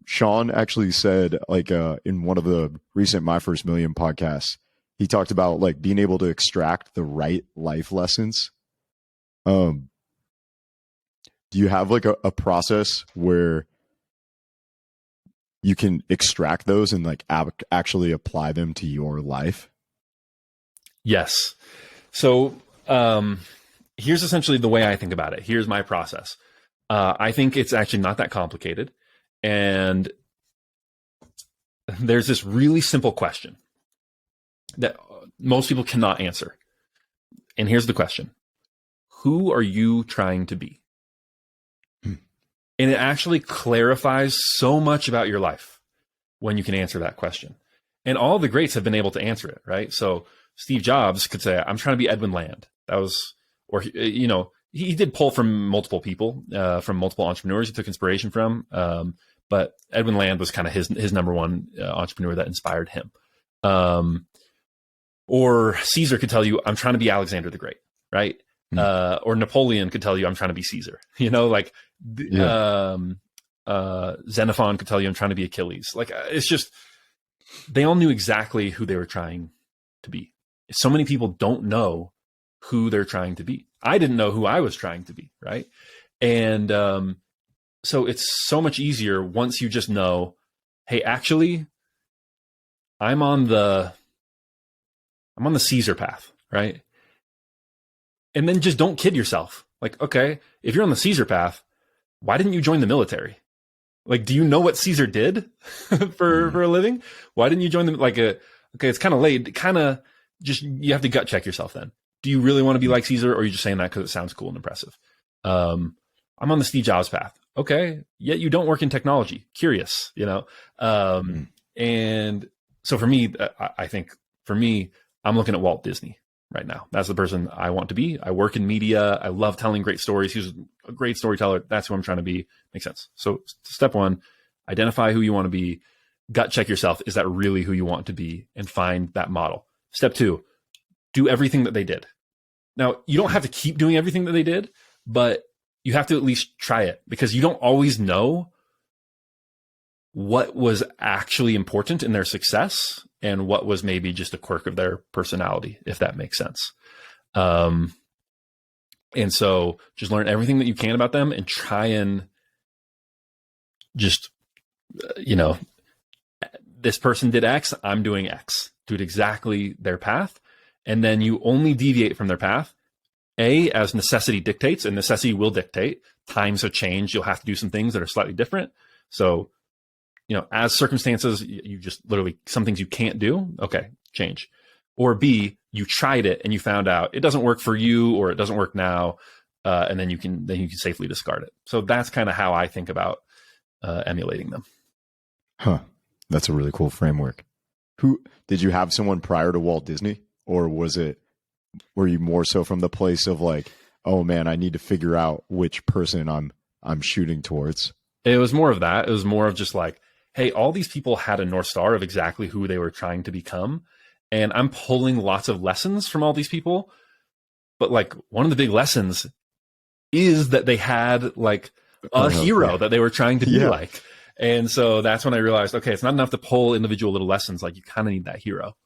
Sean actually said, like, in one of the recent My First Million podcasts, he talked about like being able to extract the right life lessons. Do you have like a process where you can extract those and like actually apply them to your life? Yes. So here's essentially the way I think about it. Here's my process. I think it's actually not that complicated. And there's this really simple question that most people cannot answer. And here's the question. Who are you trying to be? And it actually clarifies so much about your life when you can answer that question. And all the greats have been able to answer it, right? So Steve Jobs could say, I'm trying to be Edwin Land. That was, or, you know, he did pull from multiple people, from multiple entrepreneurs he took inspiration from. But Edwin Land was kind of his number one entrepreneur that inspired him. Or Caesar could tell you, I'm trying to be Alexander the Great, right? Or Napoleon could tell you, I'm trying to be Caesar. You know, like Xenophon could tell you, I'm trying to be Achilles. Like, it's just, they all knew exactly who they were trying to be. So many people don't know who they're trying to be. I didn't know who I was trying to be, right? And so it's so much easier once you just know, hey, actually, I'm on the Caesar path, right? And then just don't kid yourself. Like, okay, if you're on the Caesar path, why didn't you join the military? Like, do you know what Caesar did for a living? Why didn't you join them? Like, okay, it's kind of late. Kind of just, you have to gut check yourself then. Do you really want to be like Caesar, or are you just saying that because it sounds cool and impressive? I'm on the Steve Jobs path. Okay, yet you don't work in technology. Curious, you know? And so for me, I think for me, I'm looking at Walt Disney right now. That's the person I want to be. I work in media. I love telling great stories. He was a great storyteller. That's who I'm trying to be. Makes sense. So step one, identify who you want to be. Gut check yourself. Is that really who you want to be? And find that model. Step two, do everything that they did. Now, you don't have to keep doing everything that they did, but you have to at least try it, because you don't always know what was actually important in their success and what was maybe just a quirk of their personality, if that makes sense. And so just learn everything that you can about them and try and just, you know, this person did X, I'm doing X. Do it exactly their path. And then you only deviate from their path, as necessity dictates, and necessity will dictate. Times have changed. You'll have to do some things that are slightly different. So, you know, as circumstances, you just literally, some things you can't do. Okay, change. Or B, you tried it and you found out it doesn't work for you, or it doesn't work now. And then you can safely discard it. So that's kind of how I think about emulating them. Huh. That's a really cool framework. Who did you have someone prior to Walt Disney, or were you more so from the place of like, oh man, I need to figure out which person I'm shooting towards? It was more of that. It was more of just like, hey, all these people had a North Star of exactly who they were trying to become. And I'm pulling lots of lessons from all these people. But like, one of the big lessons is that they had like a hero that they were trying to be like. And so that's when I realized, okay, it's not enough to pull individual little lessons. Like, you kind of need that hero.